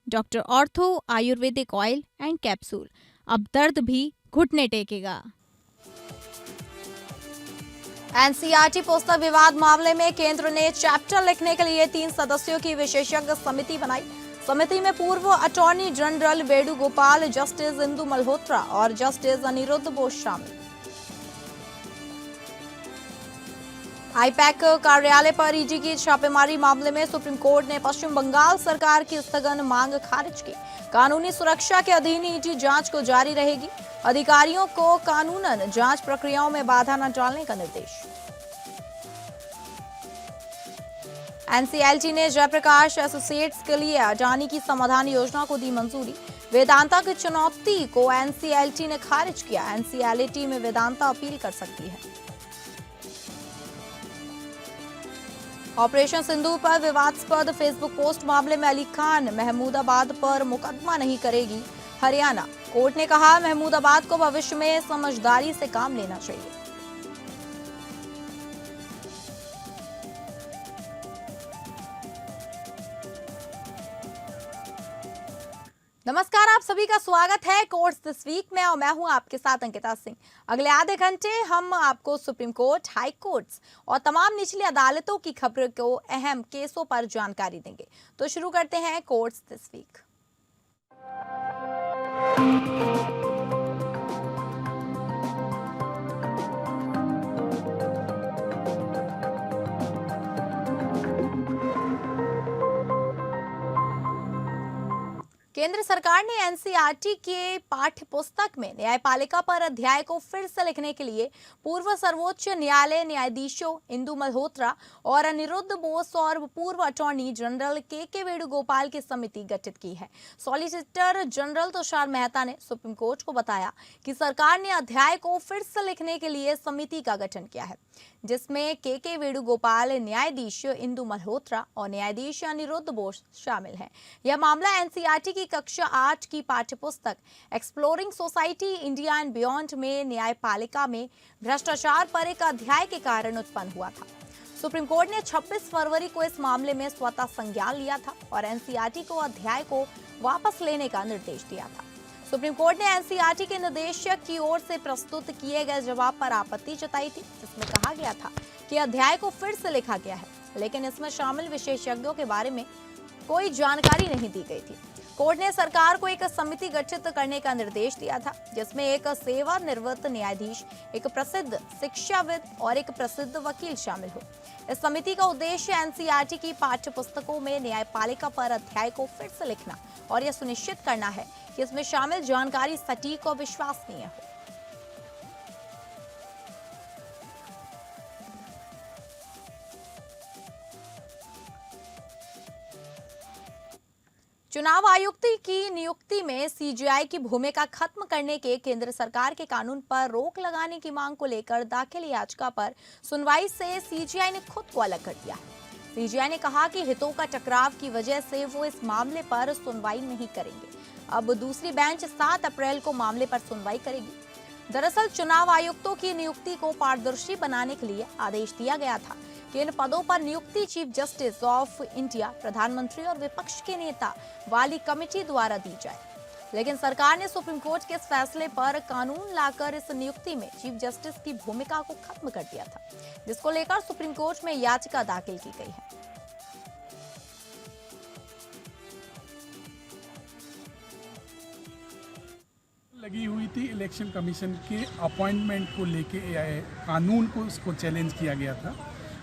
Doctor ortho Ayurvedic oil and capsule, अब दर्द भी घुटने टेकेगा। एनसीईआरटी पुस्तक विवाद मामले में केंद्र ने चैप्टर लिखने के लिए 3 सदस्यों की विशेषज्ञ समिति बनाई। समिति में पूर्व attorney general Venugopal, justice Indu Malhotra और जस्टिस अनिरुद्ध बोस शामिल। आईपैक कार्यालय पर ईडी की छापेमारी मामले में सुप्रीम कोर्ट ने पश्चिम बंगाल सरकार की स्थगन मांग खारिज की। कानूनी सुरक्षा के अधीन ईडी जांच को जारी रहेगी। अधिकारियों को कानूनन जांच प्रक्रियाओं में बाधा न डालने का निर्देश। एनसीएलटी ने जयप्रकाश एसोसिएट्स के लिए अडानी की समाधान योजना को दी मंजूरी। वेदांता की चुनौती को एनसीएलटी ने खारिज किया। एनसीएलटी में वेदांता अपील कर सकती है। ऑपरेशन सिंदूर पर विवादास्पद फेसबुक पोस्ट मामले में अली खान महमूदाबाद पर मुकदमा नहीं करेगी हरियाणा। कोर्ट ने कहा महमूदाबाद को भविष्य में समझदारी से काम लेना चाहिए। नमस्कार, आप सभी का स्वागत है कोर्ट्स दिस वीक में और मैं हूं आपके साथ अंकिता सिंह। अगले आधे घंटे हम आपको सुप्रीम कोर्ट, हाई कोर्ट्स और तमाम निचली अदालतों की खबरों को, अहम केसों पर जानकारी देंगे। तो शुरू करते हैं कोर्ट्स दिस वीक। केंद्र सरकार ने एनसीईआरटी के पाठ्य पुस्तक में न्यायपालिका पर अध्याय को फिर से लिखने के लिए पूर्व सर्वोच्च न्यायालय न्यायाधीशों इंदु मल्होत्रा और अनिरुद्ध बोस और पूर्व अटॉर्नी जनरल के वेणुगोपाल की समिति गठित की है। सॉलिसिटर जनरल तुषार मेहता ने सुप्रीम कोर्ट को बताया कि सरकार ने अध्याय को फिर से लिखने के लिए समिति का गठन किया है, जिसमें के वेणुगोपाल, न्यायाधीश इंदु मल्होत्रा और न्यायाधीश अनिरुद्ध बोस शामिल हैं। यह मामला एनसीईआरटी की कक्षा 8 की पाठ्यपुस्तक exploring society India and beyond में न्यायपालिका में भ्रष्टाचार पर एक अध्याय के कारण उत्पन्न हुआ था। सुप्रीम कोर्ट ने 26 फरवरी को इस मामले में स्वतः संज्ञान लिया था और एनसीईआरटी को अध्याय को वापस लेने का निर्देश दिया था। सुप्रीम कोर्ट ने एनसीईआरटी के निदेशक की ओर से प्रस्तुत किए गए जवाब पर आपत्ति जताई थी, जिसमें कहा गया था कि अध्याय को फिर से लिखा गया है, लेकिन इसमें शामिल विशेषज्ञों के बारे में कोई जानकारी नहीं दी गई थी। कोर्ट ने सरकार को एक समिति गठित करने का निर्देश दिया था, जिसमें एक सेवानिवृत्त न्यायाधीश, एक प्रसिद्ध शिक्षाविद और एक प्रसिद्ध वकील शामिल हो। इस समिति का उद्देश्य एनसीईआरटी की पाठ्य पुस्तकों में न्यायपालिका पर अध्याय को फिर से लिखना और यह सुनिश्चित करना है कि इसमें शामिल जानकारी सटीक और विश्वसनीय हो। चुनाव आयुक्त की नियुक्ति में सीजीआई की भूमिका खत्म करने के केंद्र सरकार के कानून पर रोक लगाने की मांग को लेकर दाखिल याचिका पर सुनवाई से सीजीआई ने खुद को अलग कर दिया है। सीजीआई ने कहा कि हितों का टकराव की वजह से वो इस मामले पर सुनवाई नहीं करेंगे। अब दूसरी बेंच 7 अप्रैल को मामले पर सुनवाई करेगी। दरअसल चुनाव आयुक्तों की नियुक्ति को पारदर्शी बनाने के लिए आदेश दिया गया था कि इन पदों पर नियुक्ति चीफ जस्टिस ऑफ इंडिया, प्रधानमंत्री और विपक्ष के नेता वाली कमेटी द्वारा दी जाए, लेकिन सरकार ने सुप्रीम कोर्ट के इस फैसले पर कानून लाकर इस नियुक्ति में चीफ जस्टिस की भूमिका को खत्म कर दिया था, जिसको लेकर सुप्रीम कोर्ट में याचिका दाखिल की गई है। लगी हुई थी इलेक्शन कमीशन के अपॉइंटमेंट को लेके कानून को उसको चैलेंज किया गया था,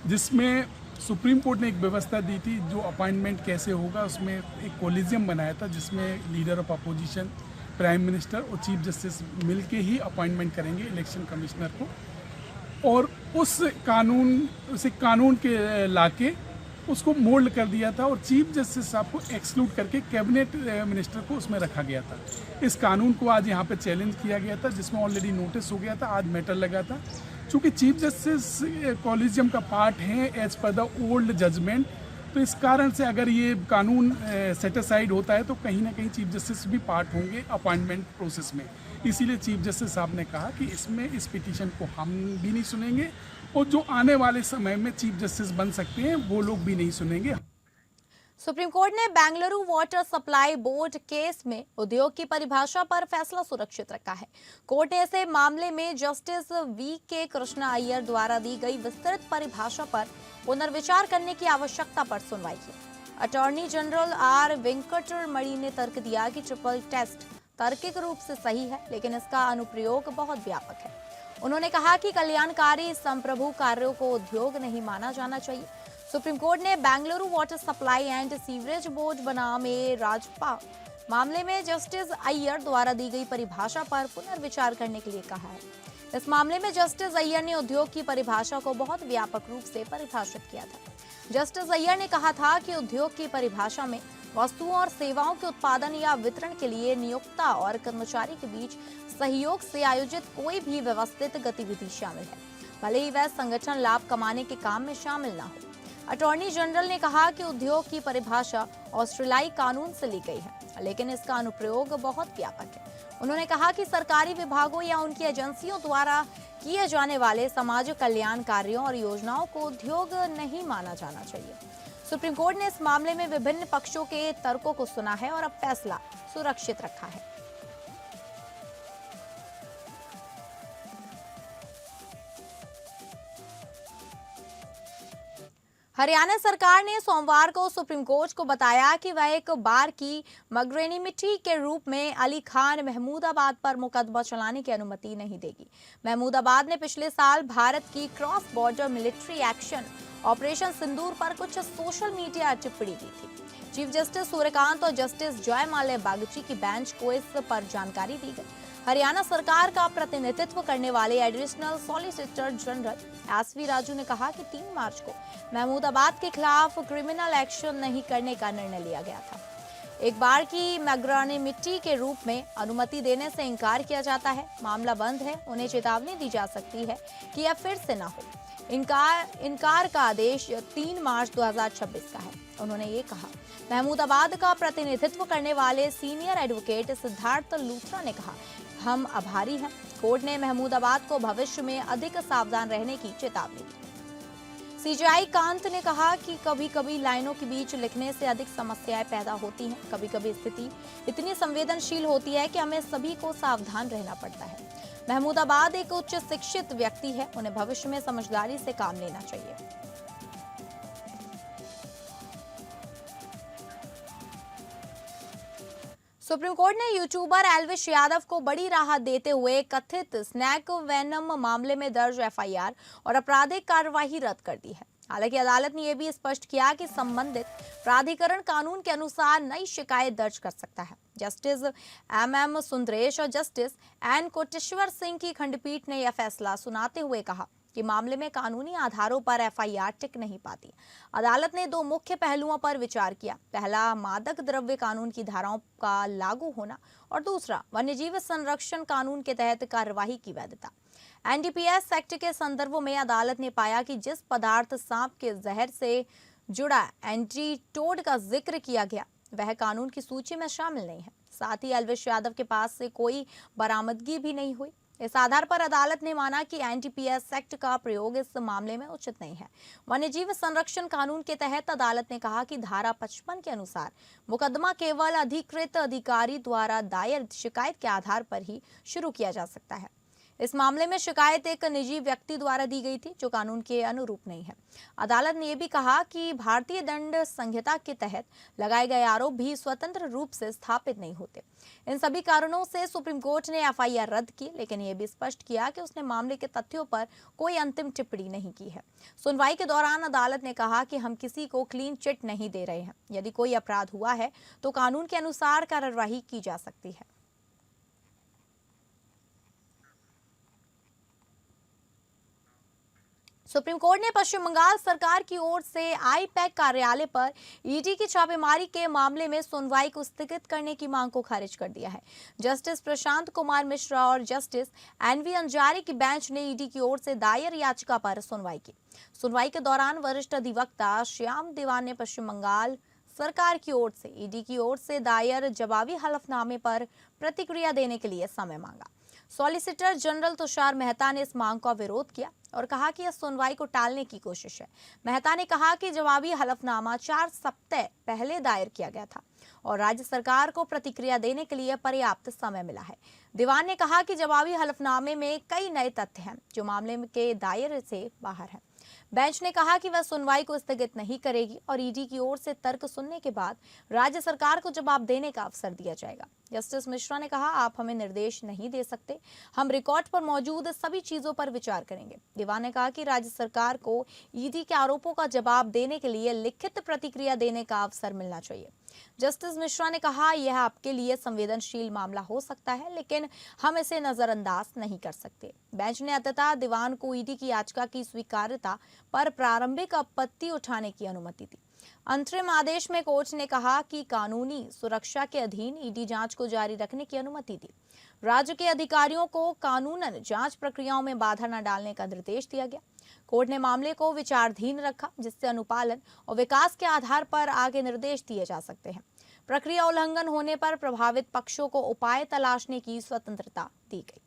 जिसमें सुप्रीम कोर्ट ने एक व्यवस्था दी थी जो अपॉइंटमेंट कैसे होगा। उसमें एक कोलिजियम बनाया था जिसमें leader of opposition, prime minister और चीफ जस्टिस मिलके ही अपॉइंटमेंट करेंगे इलेक्शन कमिश्नर को, और उस कानून के लाके उसको मोल्ड कर दिया था और चीफ जस्टिस साहब को एक्सक्लूड करके कैबिनेट मिनिस्टर को उसमें रखा गया था। इस कानून को आज यहाँ पे चैलेंज किया गया था, जिसमें ऑलरेडी नोटिस हो गया था, आज मैटर लगा था। चूँकि चीफ जस्टिस कॉलेजियम का पार्ट है as per the old judgment, तो इस कारण से अगर ये कानून सेटिसाइड होता है तो कहीं ना कहीं चीफ जस्टिस भी पार्ट होंगे अपॉइंटमेंट प्रोसेस में। इसीलिए चीफ जस्टिस साहब ने कहा कि इसमें इस पिटीशन को हम भी नहीं सुनेंगे और जो आने वाले समय में चीफ जस्टिस बन सकते हैं वो लोग भी नहीं सुनेंगे। सुप्रीम कोर्ट ने Bengaluru water supply board case में उद्योग की परिभाषा पर फैसला सुरक्षित रखा है। कोर्ट ने इसे मामले में जस्टिस VK कृष्णा अय्यर द्वारा दी गई विस्तृत परिभाषा पर पुनर्विचार करने की आवश्यकता पर सुनवाई की। अटॉर्नी जनरल R वेंकटरमणि ने तर्क दिया कि ट्रिपल टेस्ट तार्किक रूप से सही है, लेकिन इसका अनुप्रयोग बहुत व्यापक है। उन्होंने कहा कि कल्याणकारी संप्रभु कार्यों को उद्योग नहीं माना जाना चाहिए। सुप्रीम कोर्ट ने Bengaluru water supply and sewerage board बनाम राजपा मामले में जस्टिस अय्यर द्वारा दी गई परिभाषा पर पुनर्विचार करने के लिए कहा है। इस मामले में जस्टिस अय्यर ने उद्योग की परिभाषा को बहुत व्यापक रूप से परिभाषित किया था। जस्टिस अय्यर ने कहा था कि उद्योग की परिभाषा में वस्तुओं और सेवाओं के उत्पादन या वितरण के लिए नियोक्ता और कर्मचारी के बीच सहयोग से आयोजित कोई भी व्यवस्थित गतिविधि शामिल है, भले ही वह संगठन लाभ कमाने के काम में शामिल न हो। अटॉर्नी जनरल ने कहा कि उद्योग की परिभाषा ऑस्ट्रेलियाई कानून से ली गई है, लेकिन इसका अनुप्रयोग बहुत व्यापक है। उन्होंने कहा कि सरकारी विभागों या उनकी एजेंसियों द्वारा किए जाने वाले समाज कल्याण कार्यों और योजनाओं को उद्योग नहीं माना जाना चाहिए। सुप्रीम कोर्ट ने इस मामले में विभिन्न पक्षों के तर्कों को सुना है और अब फैसला सुरक्षित रखा है। हरियाणा सरकार ने सोमवार को सुप्रीम कोर्ट को बताया कि वह एक बार की मगरेनिमिटी के रूप में अली खान महमूदाबाद पर मुकदमा चलाने की अनुमति नहीं देगी। महमूदाबाद ने पिछले साल भारत की cross border military action operation Sindoor पर कुछ सोशल मीडिया टिप्पणी दी थी। चीफ जस्टिस सूर्यकांत और जस्टिस जयमाल्या बागची की बेंच को इस पर जानकारी दी गई। हरियाणा सरकार का प्रतिनिधित्व करने वाले additional solicitor general SV Raju ने कहा कि 3 मार्च को महमूदाबाद के खिलाफ क्रिमिनल एक्शन नहीं करने का निर्णय लिया गया था। एक बार की मैग्रानिमिटी के रूप में अनुमति देने से इनकार किया जाता है, मामला बंद है, उन्हें चेतावनी दी जा सकती है कि यह फिर से न हो। इनकार का आदेश 3 मार्च 2026 का है। उन्होंने ये कहा। महमूदाबाद का प्रतिनिधित्व करने वाले सीनियर एडवोकेट सिद्धार्थ लूथरा ने कहा, हम आभारी हैं। कोर्ट ने महमूदाबाद को भविष्य में अधिक सावधान रहने की चेतावनी दी। CJI कांत ने कहा कि कभी कभी लाइनों के बीच लिखने से अधिक समस्याएं पैदा होती हैं। कभी कभी स्थिति इतनी संवेदनशील होती है कि हमें सभी को सावधान रहना पड़ता है। महमूदाबाद एक उच्च शिक्षित व्यक्ति है, उन्हें भविष्य में समझदारी से काम लेना चाहिए। सुप्रीम कोर्ट ने यूट्यूबर एल्विश यादव को बड़ी राहत देते हुए कथित स्नैक वेनम मामले में दर्ज FIR और आपराधिक कार्यवाही रद्द कर दी है। हालांकि अदालत ने यह भी स्पष्ट किया कि संबंधित प्राधिकरण कानून के अनुसार नई शिकायत दर्ज कर सकता है। जस्टिस MM सुंदरेश और जस्टिस N कोटेश्वर सिंह की खंडपीठ ने यह फैसला सुनाते हुए कहा कि मामले में कानूनी आधारों पर FIR टिक नहीं पाती। अदालत ने 2 मुख्य पहलुओं पर विचार किया। पहला, मादक द्रव्य कानून की धाराओं का लागू होना और दूसरा, वन्यजीव संरक्षण कानून के तहत कार्यवाही की वैधता। NDPS एक्ट के संदर्भ में अदालत ने पाया कि जिस पदार्थ सांप के जहर से जुड़ा एंटीटोड का जिक्र किया गया वह कानून की सूची में शामिल नहीं है। साथ ही एल्विश यादव के पास से कोई बरामदगी भी नहीं हुई। इस आधार पर अदालत ने माना कि NDPS एक्ट का प्रयोग इस मामले में उचित नहीं है। वन्यजीव संरक्षण कानून के तहत अदालत ने कहा कि धारा 55 के अनुसार मुकदमा केवल अधिकृत अधिकारी द्वारा दायर शिकायत के आधार पर ही शुरू किया जा सकता है। इस मामले में शिकायत एक निजी व्यक्ति द्वारा दी गई थी जो कानून के अनुरूप नहीं है। अदालत ने यह भी कहा कि भारतीय दंड संहिता के तहत लगाए गए आरोप भी स्वतंत्र रूप से स्थापित नहीं होते। इन सभी कारणों से सुप्रीम कोर्ट ने FIR रद्द की, लेकिन यह भी स्पष्ट किया कि उसने मामले के तथ्यों पर कोई अंतिम टिप्पणी नहीं की है। सुनवाई के दौरान अदालत ने कहा कि हम किसी को क्लीन चिट नहीं दे रहे हैं। यदि कोई अपराध हुआ है तो कानून के अनुसार कार्यवाही की जा सकती है। सुप्रीम कोर्ट ने पश्चिम बंगाल सरकार की ओर से आईपैक कार्यालय पर ईडी की छापेमारी के मामले में सुनवाई को स्थगित करने की मांग को खारिज कर दिया है। जस्टिस प्रशांत कुमार मिश्रा और जस्टिस एनवी अंजारी की बेंच ने ईडी की ओर से दायर याचिका पर सुनवाई की। सुनवाई के दौरान वरिष्ठ अधिवक्ता श्याम दीवान ने पश्चिम बंगाल सरकार की ओर से ईडी की ओर से दायर जवाबी हलफनामे पर प्रतिक्रिया देने के लिए समय मांगा। सॉलिसिटर जनरल तुषार मेहता ने इस मांग का विरोध किया और कहा कि यह सुनवाई को टालने की कोशिश है। मेहता ने कहा कि जवाबी हलफनामा 4 सप्ताह पहले दायर किया गया था और राज्य सरकार को प्रतिक्रिया देने के लिए पर्याप्त समय मिला है। दीवान ने कहा कि जवाबी हलफनामे में कई नए तथ्य हैं जो मामले के दायरे से बाहर हैं। बेंच ने कहा कि वह सुनवाई को स्थगित नहीं करेगी और ईडी की ओर से तर्क सुनने के बाद राज्य सरकार को जवाब देने का अवसर दिया जाएगा। जस्टिस मिश्रा ने कहा, आप हमें निर्देश नहीं दे सकते, हम रिकॉर्ड पर मौजूद सभी चीजों पर विचार करेंगे। दीवान ने कहा कि राज्य सरकार को ईडी के आरोपों का जवाब देने के लिए लिखित प्रतिक्रिया देने का अवसर मिलना चाहिए। जस्टिस मिश्रा ने कहा, यह आपके लिए संवेदनशील मामला हो सकता है, लेकिन हम इसे नजरअंदाज नहीं कर सकते। बेंच ने अंततः दीवान को ईडी की याचिका की स्वीकार्यता पर प्रारंभिक आपत्ति उठाने की अनुमति दी। अंतरिम आदेश में कोर्ट ने कहा कि कानूनी सुरक्षा के अधीन ईडी जांच को जारी रखने की अनुमति दी। राज्य के अधिकारियों को कानूनन जांच प्रक्रियाओं में बाधा न डालने का निर्देश दिया गया। कोर्ट ने मामले को विचाराधीन रखा, जिससे अनुपालन और विकास के आधार पर आगे निर्देश दिए जा सकते हैं। प्रक्रिया उल्लंघन होने पर प्रभावित पक्षों को उपाय तलाशने की स्वतंत्रता दी गई।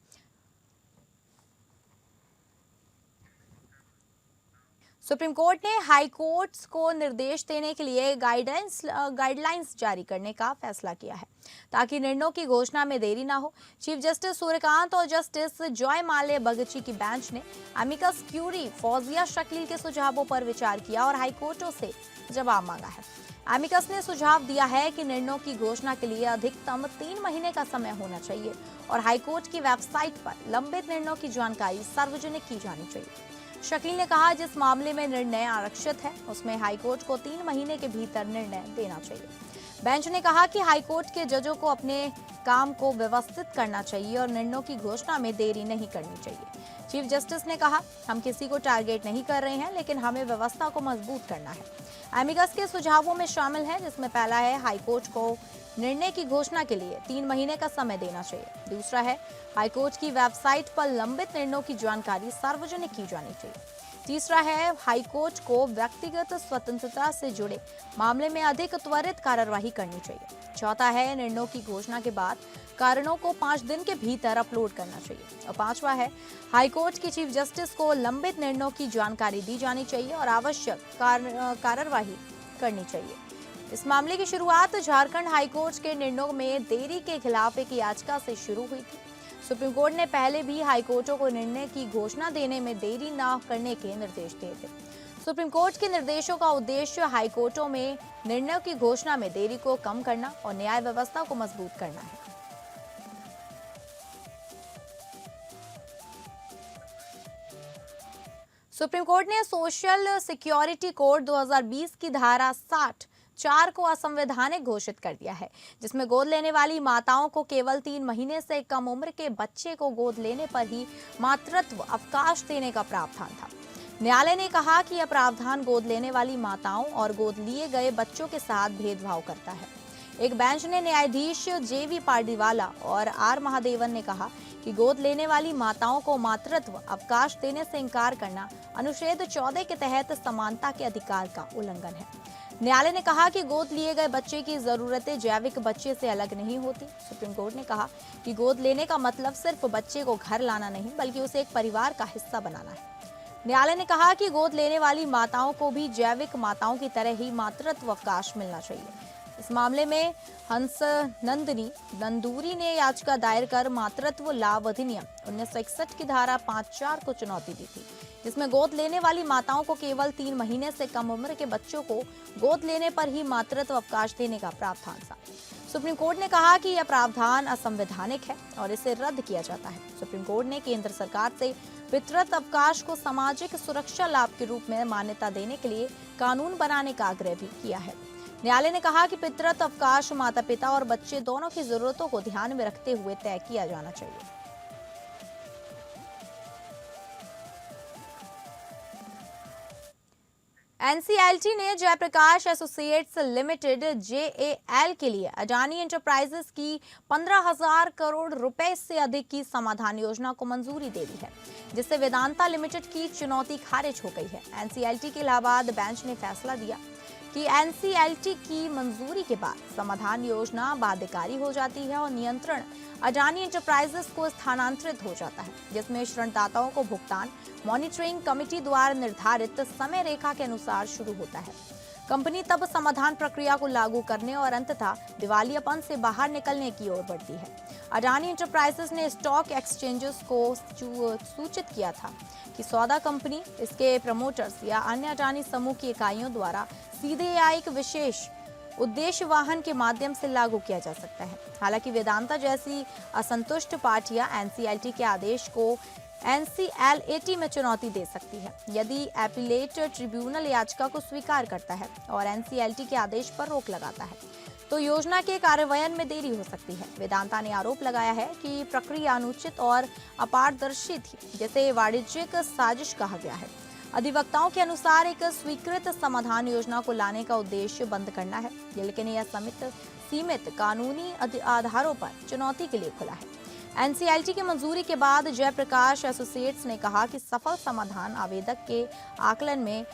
सुप्रीम कोर्ट ने हाई कोर्ट्स को निर्देश देने के लिए गाइडलाइंस जारी करने का फैसला किया है ताकि निर्णयों की घोषणा में देरी ना हो। चीफ जस्टिस सूर्यकांत और जस्टिस जॉय माल्य बगची की बेंच ने अमिकस क्यूरी फौजिया शकील के सुझावों पर विचार किया और हाई कोर्टों से जवाब मांगा है। अमिकस ने सुझाव दिया है कि निर्णयों की घोषणा के लिए अधिकतम 3 महीने का समय होना चाहिए और हाईकोर्ट की वेबसाइट पर लंबित निर्णयों की जानकारी सार्वजनिक की जानी चाहिए। शकील ने कहा, जिस मामले में निर्णय आरक्षित है उसमें हाईकोर्ट को 3 महीने के भीतर निर्णय देना चाहिए। बेंच ने कहा कि हाईकोर्ट के जजों को अपने काम को व्यवस्थित करना चाहिए और निर्णयों की घोषणा में देरी नहीं करनी चाहिए। चीफ जस्टिस ने कहा, हम किसी को टारगेट नहीं कर रहे हैं, लेकिन हमें व्यवस्था को मजबूत करना है। एमिकस के सुझावों में शामिल है, जिसमें पहला है हाईकोर्ट को निर्णय की घोषणा के लिए 3 महीने का समय देना चाहिए। दूसरा है हाईकोर्ट की वेबसाइट पर लंबित निर्णयों की जानकारी सार्वजनिक की जानी चाहिए। तीसरा है हाईकोर्ट को व्यक्तिगत स्वतंत्रता से जुड़े मामले में अधिक त्वरित कार्यवाही करनी चाहिए। चौथा है निर्णयों की घोषणा के बाद कारणों को 5 दिन के भीतर अपलोड करना चाहिए। और पांचवा है हाईकोर्ट की चीफ जस्टिस को लंबित निर्णयों की जानकारी दी जानी चाहिए और आवश्यक कार्यवाही करनी चाहिए। इस मामले की शुरुआत झारखंड हाईकोर्ट के निर्णयों में देरी के खिलाफ एक याचिका से शुरू हुई थी। सुप्रीम कोर्ट ने पहले भी हाईकोर्टों को निर्णय की घोषणा देने में देरी न करने के निर्देश दिए थे। सुप्रीम कोर्ट के निर्देशों का उद्देश्य हाईकोर्टों में निर्णयों की घोषणा में देरी को कम करना और न्याय व्यवस्था को मजबूत करना है। सुप्रीम कोर्ट ने सोशल सिक्योरिटी कोड 2020 की धारा 60(4) को असंवैधानिक घोषित कर दिया है, जिसमें गोद लेने वाली माताओं को केवल 3 महीने से कम उम्र के बच्चे को गोद लेने पर ही मातृत्व अवकाश देने का प्रावधान था। न्यायालय ने कहा कि यह प्रावधान गोद लेने वाली माताओं और गोद लिए गए बच्चों के साथ भेदभाव करता है। एक बेंच ने न्यायाधीश जेवी पार्डीवाला और आर महादेवन ने कहा कि गोद लेने वाली माताओं को मातृत्व अवकाश देने से इनकार करना अनुच्छेद 14 के तहत समानता के अधिकार का उल्लंघन है। न्यायालय ने कहा कि गोद लिए गए बच्चे की जरूरतें जैविक बच्चे से अलग नहीं होती। सुप्रीम कोर्ट ने कहा कि गोद लेने का मतलब सिर्फ बच्चे को घर लाना नहीं, बल्कि उसे एक परिवार का हिस्सा बनाना है। न्यायालय ने कहा कि गोद लेने वाली माताओं को भी जैविक माताओं की तरह ही मातृत्व अवकाश मिलना चाहिए। इस मामले में हंस नंदनी नंदूरी ने याचिका दायर कर मातृत्व लाभ अधिनियम 1961 की धारा 5(4) को चुनौती दी थी, जिसमें गोद लेने वाली माताओं को केवल 3 महीने से कम उम्र के बच्चों को गोद लेने पर ही मातृत्व अवकाश देने का प्रावधान था। सुप्रीम कोर्ट ने कहा कि यह प्रावधान असंवैधानिक है और इसे रद्द किया जाता है। सुप्रीम कोर्ट ने केंद्र सरकार से पितृत्व अवकाश को सामाजिक सुरक्षा लाभ के रूप में मान्यता देने के लिए कानून बनाने का आग्रह भी किया है। न्यायालय ने कहा कि पितृत्व अवकाश माता पिता और बच्चे दोनों की जरूरतों को ध्यान में रखते हुए तय किया जाना चाहिए। एनसीएलटी ने जयप्रकाश एसोसिएट्स लिमिटेड जेएएल के लिए अडानी एंटरप्राइजेस की 15,000 करोड़ रुपए से अधिक की समाधान योजना को मंजूरी दे दी है, जिससे वेदांता लिमिटेड की चुनौती खारिज हो गई है। एनसीएलटी के इलाहाबाद बेंच ने फैसला दिया कि एनसीएलटी की मंजूरी के बाद समाधान योजना बाध्यकारी हो जाती है और नियंत्रण अडानी एंटरप्राइजेस को स्थानांतरित हो जाता है, जिसमें ऋणदाताओं को भुगतान मॉनिटरिंग कमेटी द्वारा निर्धारित समय रेखा के अनुसार शुरू होता है। कंपनी तब समाधान प्रक्रिया को लागू करने और अंततः दिवालियापन से बाहर निकलने की ओर बढ़ती है। अडानी एंटरप्राइजेस ने स्टॉक एक्सचेंजेस को सूचित किया था कि सौदा कंपनी, इसके प्रमोटर्स या अन्य अडानी समूह की इकाइयों द्वारा सीधे या एक विशेष उद्देश्य वाहन के माध्यम से लागू किया जा सकता है। हालांकि वेदांता जैसी असंतुष्ट पार्टियां एनसीएलटी के आदेश को एनसीएलएटी में चुनौती दे सकती है यदि एपीलेट ट्रिब्यूनल याचिका को स्वीकार करता है और एनसीएलटी के आदेश पर रोक लगाता है, तो योजना के कार्यान्वयन में देरी हो सकती है। वेदांता ने आरोप लगाया है कि प्रक्रिया अनुचित और अपारदर्शी थी, जिसे वाणिज्यिक साजिश कहा गया है। अधिवक्ताओं के अनुसार एक स्वीकृत समाधान योजना को लाने का उद्देश्य बंद करना है, लेकिन यह सीमित कानूनी आधारों पर चुनौती के लिए खुला है। एनसीएलटी की मंजूरी के बाद जयप्रकाश एसोसिएट्स ने कहा कि सफल समाधान आवेदक के आकलन में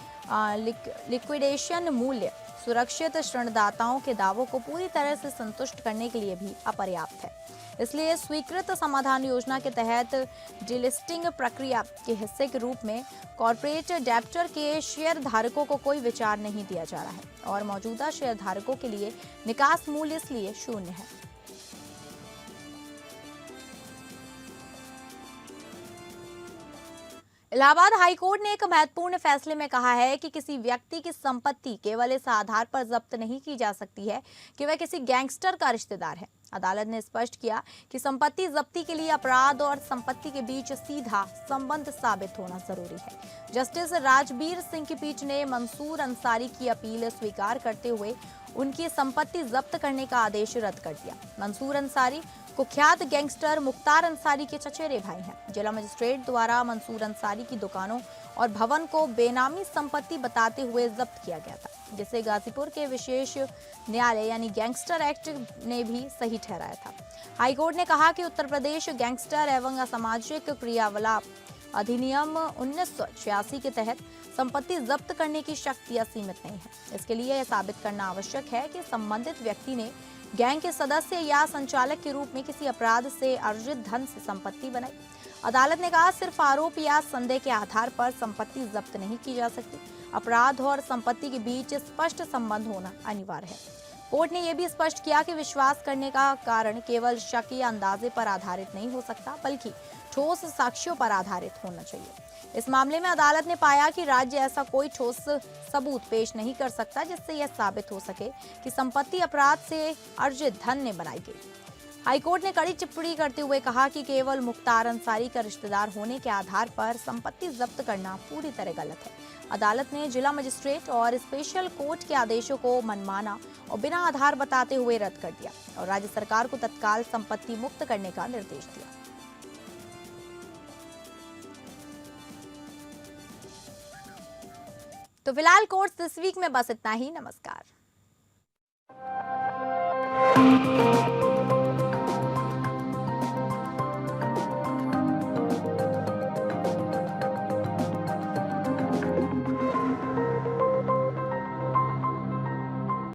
लिक्विडेशन मूल्य सुरक्षित ऋणदाताओं के दावों को पूरी तरह से संतुष्ट करने के लिए भी अपर्याप्त है। इसलिए स्वीकृत समाधान योजना के तहत डिलिस्टिंग प्रक्रिया के हिस्से के रूप में कॉर्पोरेट डेब्टर के शेयर धारकों को कोई विचार नहीं दिया जा रहा है और मौजूदा शेयर धारकों के लिए निकास मूल्य इसलिए शून्य है। इलाहाबाद हाईकोर्ट ने एक महत्वपूर्ण फैसले में कहा है कि किसी व्यक्ति की संपत्ति केवल इस आधार पर जब्त नहीं की जा सकती है कि वह किसी गैंगस्टर का रिश्तेदार है। अदालत ने स्पष्ट किया कि संपत्ति जब्ती के लिए अपराध और संपत्ति के बीच सीधा संबंध साबित होना जरूरी है। जस्टिस राजबीर सिंह की पीठ ने मंसूर अंसारी की अपील स्वीकार करते हुए उनकी संपत्ति जब्त करने का आदेश रद्द कर दिया। मंसूर अंसारी कुख्यात गैंगस्टर मुख्तार अंसारी के चचेरे भाई हैं। जिला मजिस्ट्रेट द्वारा मंसूर अंसारी की दुकानों और भवन को बेनामी संपत्ति बताते हुए जब्त किया गया था, जिसे गाजीपुर के विशेष न्यायालय यानी गैंगस्टर एक्ट ने भी सही ठहराया था। हाईकोर्ट ने कहा कि उत्तर प्रदेश गैंगस्टर एवं असामाजिक क्रियाकलाप अधिनियम 1986 के तहत संपत्ति जब्त करने की शक्ति असीमित नहीं है। इसके लिए यह साबित करना आवश्यक है कि संबंधित व्यक्ति ने गैंग के सदस्य या संचालक के रूप में किसी अपराध से अर्जित धन से संपत्ति बनाई। अदालत ने कहा, सिर्फ आरोप या संदेह के आधार पर संपत्ति जब्त नहीं की जा सकती। अपराध और संपत्ति के बीच स्पष्ट संबंध होना अनिवार्य है। कोर्ट ने यह भी स्पष्ट किया कि विश्वास करने का कारण केवल शक या अंदाजे पर आधारित नहीं हो सकता, बल्कि ठोस साक्ष्यों पर आधारित होना चाहिए। इस मामले में अदालत ने पाया कि राज्य ऐसा कोई ठोस सबूत पेश नहीं कर सकता जिससे यह साबित हो सके कि संपत्ति अपराध से अर्जित धन ने बनाई गई। हाईकोर्ट ने कड़ी टिप्पणी करते हुए कहा कि केवल मुख्तार अंसारी का रिश्तेदार होने के आधार पर संपत्ति जब्त करना पूरी तरह गलत है। अदालत ने जिला मजिस्ट्रेट और स्पेशल कोर्ट के आदेशों को मनमाना और बिना आधार बताते हुए रद्द कर दिया और राज्य सरकार को तत्काल संपत्ति मुक्त करने का निर्देश दिया। तो फिलहाल कोर्स दिस वीक में बस इतना ही। नमस्कार।